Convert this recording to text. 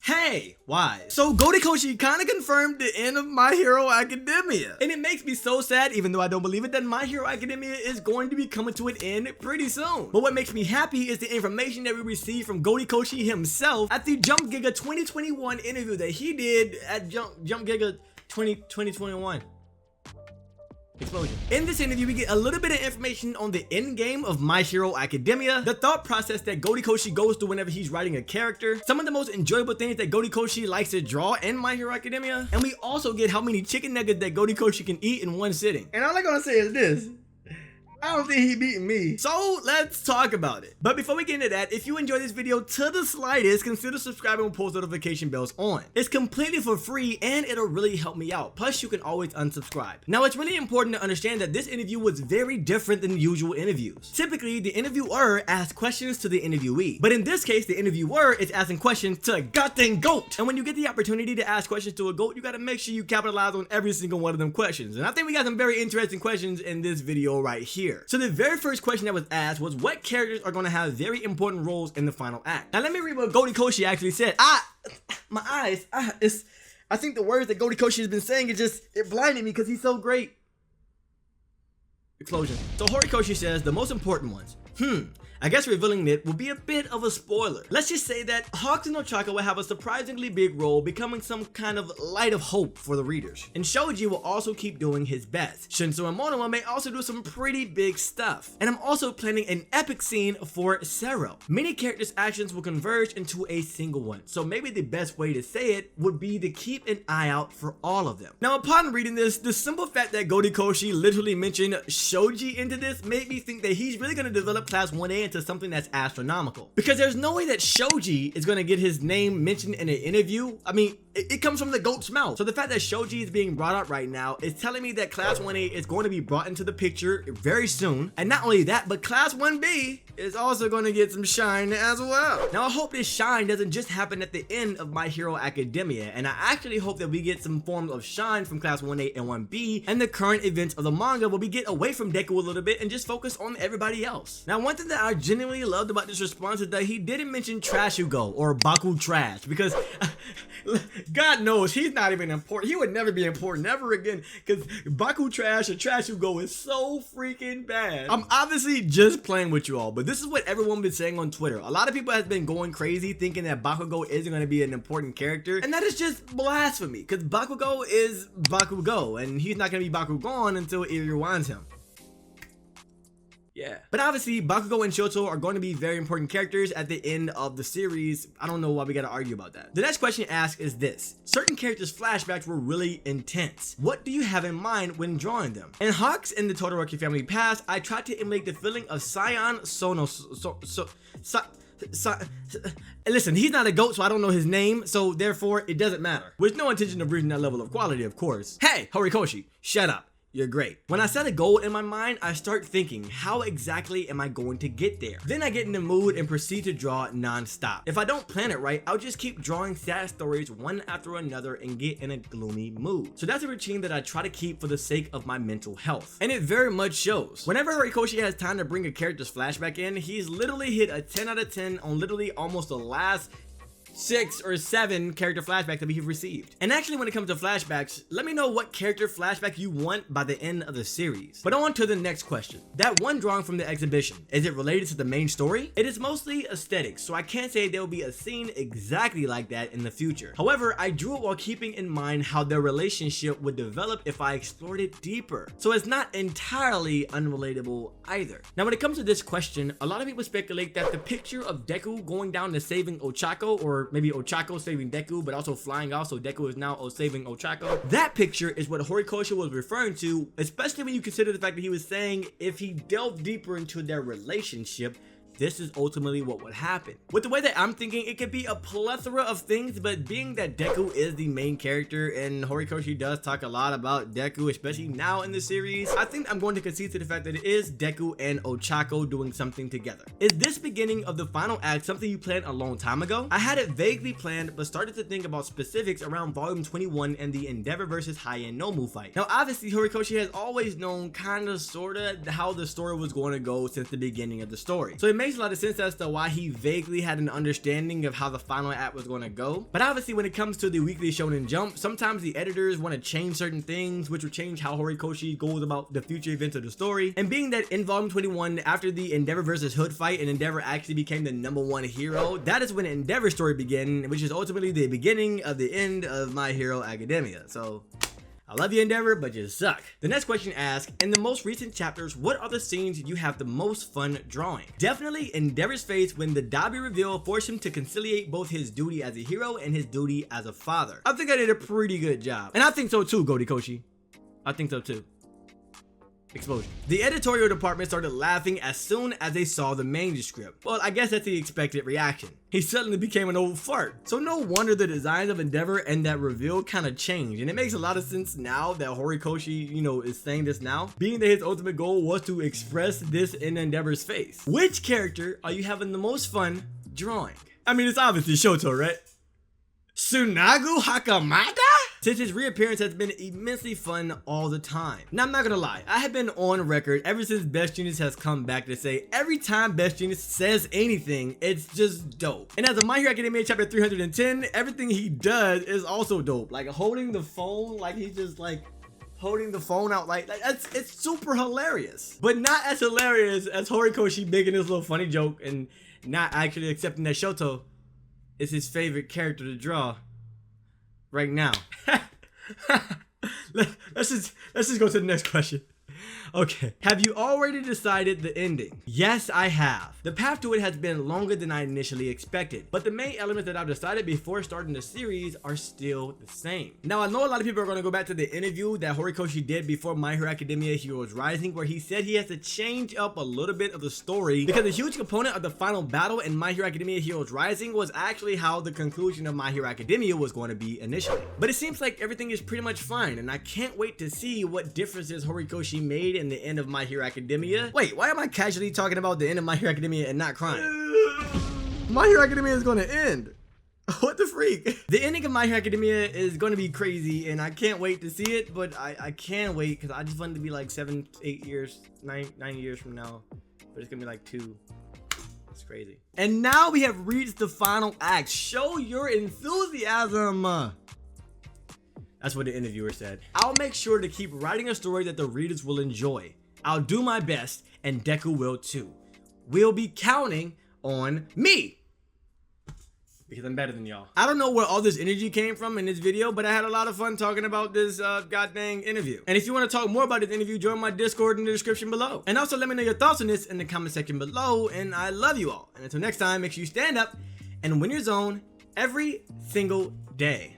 Hey, why? So 𝙲𝚘𝚙𝚎𝚛 kind of confirmed the end of My Hero Academia. And it makes me so sad, even though I don't believe it, that My Hero Academia is going to be coming to an end pretty soon. But what makes me happy is the information that we received from 𝙲𝚘𝚙𝚎 himself at the 𝙲𝚘𝚙𝚎 2021 interview that he did at 𝙲𝚘𝚙𝚎 2021. Explosion. In this interview, we get a little bit of information on the end game of My Hero Academia, the thought process that 𝙲𝚘𝚙𝚎 goes through whenever he's writing a character, some of the most enjoyable things that 𝙲𝚘𝚙𝚎 likes to draw in My Hero Academia, and we also get how many chicken nuggets that 𝙲𝚘𝚙𝚎 can eat in one sitting. And all I'm gonna say is this: I don't think he beating me. So let's talk about it. But before we get into that, if you enjoy this video to the slightest, consider subscribing with post notification bells on. It's completely for free and it'll really help me out. Plus you can always unsubscribe. Now it's really important to understand that this interview was very different than usual interviews. Typically the interviewer asks questions to the interviewee, but in this case the interviewer is asking questions to a goddamn goat. And when you get the opportunity to ask questions to a goat, you gotta make sure you capitalize on every single one of them questions. And I think we got some very interesting questions in this video right here. So the very first question that was asked was what characters are going to have very important roles in the final act. Now let me read what 𝙲𝚘𝚙𝚎 actually said. My eyes, I think the words that 𝙲𝚘𝚙𝚎 has been saying, it blinded me because he's so great. Explosion. So Horikoshi says the most important ones. I guess revealing it will be a bit of a spoiler. Let's just say that Hawks and Ochako will have a surprisingly big role, becoming some kind of light of hope for the readers. And Shoji will also keep doing his best. Shinso and Monoma may also do some pretty big stuff. And I'm also planning an epic scene for Sero. Many characters' actions will converge into a single one, so maybe the best way to say it would be to keep an eye out for all of them. Now upon reading this, the simple fact that 𝙲𝚘𝚙𝚎 literally mentioned Shoji into this made me think that he's really going to develop Class 1A into something that's astronomical, because there's no way that Shoji is going to get his name mentioned in an interview. I mean, it comes from the goat's mouth. So the fact that Shoji is being brought up right now is telling me that Class 1A is going to be brought into the picture very soon. And not only that, but Class 1B is also going to get some shine as well. Now I hope this shine doesn't just happen at the end of My Hero Academia, and I actually hope that we get some form of shine from Class 1A and 1B, and the current events of the manga where we get away from Deku a little bit and just focus on everybody else. Now one thing that I genuinely loved about this response is that he didn't mention Trashugo or Baku Trash, because God knows he's not even important. He would never be important ever again, because Baku Trash or Trashugo is so freaking bad. I'm obviously just playing with you all, but this is what everyone been saying on Twitter. A lot of people have been going crazy thinking that Bakugo isn't going to be an important character, and that is just blasphemy, because Bakugo is Bakugo, and he's not going to be Bakugon until it rewinds him. Yeah. But obviously, Bakugo and Shoto are going to be very important characters at the end of the series. I don't know why we gotta argue about that. The next question asked is this: certain characters' flashbacks were really intense. What do you have in mind when drawing them? In Hawks and the Todoroki family past, I tried to emulate the feeling of Sion listen, he's not a goat, so I don't know his name, so therefore it doesn't matter. With no intention of reaching that level of quality, of course. Hey, Horikoshi, shut up. You're great. When I set a goal in my mind, I start thinking, how exactly am I going to get there? Then I get in the mood and proceed to draw non-stop. If I don't plan it right, I'll just keep drawing sad stories one after another and get in a gloomy mood. So that's a routine that I try to keep for the sake of my mental health. And it very much shows. Whenever Horikoshi has time to bring a character's flashback in, he's literally hit a 10 out of 10 on literally almost the last 6 or 7 character flashbacks that we've received. And actually, when it comes to flashbacks, let me know what character flashback you want by the end of the series. But on to the next question. That one drawing from the exhibition, is it related to the main story? It is mostly aesthetics, so I can't say there will be a scene exactly like that in the future. However, I drew it while keeping in mind how their relationship would develop if I explored it deeper. So it's not entirely unrelatable either. Now, when it comes to this question, a lot of people speculate that the picture of Deku going down to saving Ochako, or maybe Ochako saving Deku, but also flying off, so Deku is now saving Ochako. That picture is what Horikoshi was referring to, especially when you consider the fact that he was saying if he delved deeper into their relationship, this is ultimately what would happen. With the way that I'm thinking, it could be a plethora of things, but being that Deku is the main character and Horikoshi does talk a lot about Deku, especially now in the series, I think I'm going to concede to the fact that it is Deku and Ochako doing something together. Is this beginning of the final act something you planned a long time ago? I had it vaguely planned, but started to think about specifics around volume 21 and the Endeavor versus Hayanomu fight. Now obviously Horikoshi has always known kinda sorta how the story was going to go since the beginning of the story, so it makes makes a lot of sense as to why he vaguely had an understanding of how the final act was going to go. But obviously when it comes to the Weekly Shonen Jump, sometimes the editors want to change certain things, which will change how Horikoshi goes about the future events of the story. And being that in volume 21, after the Endeavor versus Hood fight and Endeavor actually became the #1 hero, that is when Endeavor's story began, which is ultimately the beginning of the end of My Hero Academia. So I love you, Endeavor, but you suck. The next question asks, in the most recent chapters, what are the scenes you have the most fun drawing? Definitely Endeavor's face when the Dabi reveal forced him to conciliate both his duty as a hero and his duty as a father. I think I did a pretty good job. And I think so too, Horikoshi. I think so too. Explosion. The editorial department started laughing as soon as they saw the manuscript. Well, I guess that's the expected reaction. He suddenly became an old fart. So no wonder the designs of Endeavor and that reveal kind of changed. And it makes a lot of sense now that Horikoshi, is saying this now. Being that his ultimate goal was to express this in Endeavor's face. Which character are you having the most fun drawing? I mean, it's obviously Shoto, right? Tsunagu Hakamada? Since his reappearance has been immensely fun all the time. Now I'm not gonna lie, I have been on record ever since Best Genius has come back to say every time Best Genius says anything, it's just dope. And as a My Hero Academia chapter 310, everything he does is also dope. Like holding the phone, like he's just like holding the phone out like it's super hilarious. But not as hilarious as Horikoshi making this little funny joke and not actually accepting that Shoto is his favorite character to draw right now. let's just go to the next question. Okay, have you already decided the ending? Yes, I have. The path to it has been longer than I initially expected, but the main elements that I've decided before starting the series are still the same. Now, I know a lot of people are going to go back to the interview that Horikoshi did before My Hero Academia Heroes Rising, where he said he has to change up a little bit of the story because a huge component of the final battle in My Hero Academia Heroes Rising was actually how the conclusion of My Hero Academia was going to be initially. But it seems like everything is pretty much fine, and I can't wait to see what differences Horikoshi made in the end of My Hero Academia. Wait, why am I casually talking about the end of My Hero Academia and not crying? My Hero Academia is going to end. What the freak? The ending of My Hero Academia is going to be crazy and I can't wait to see it, but I can't wait because I just want it to be like 7, 8 years, 9 years from now. But it's going to be like 2. It's crazy. And now we have reached the final act. Show your enthusiasm. That's what the interviewer said. I'll make sure to keep writing a story that the readers will enjoy. I'll do my best, and Deku will too. We'll be counting on me. Because I'm better than y'all. I don't know where all this energy came from in this video, but I had a lot of fun talking about this goddamn interview. And if you want to talk more about this interview, join my Discord in the description below. And also let me know your thoughts on this in the comment section below, and I love you all. And until next time, make sure you stand up and win your zone every single day.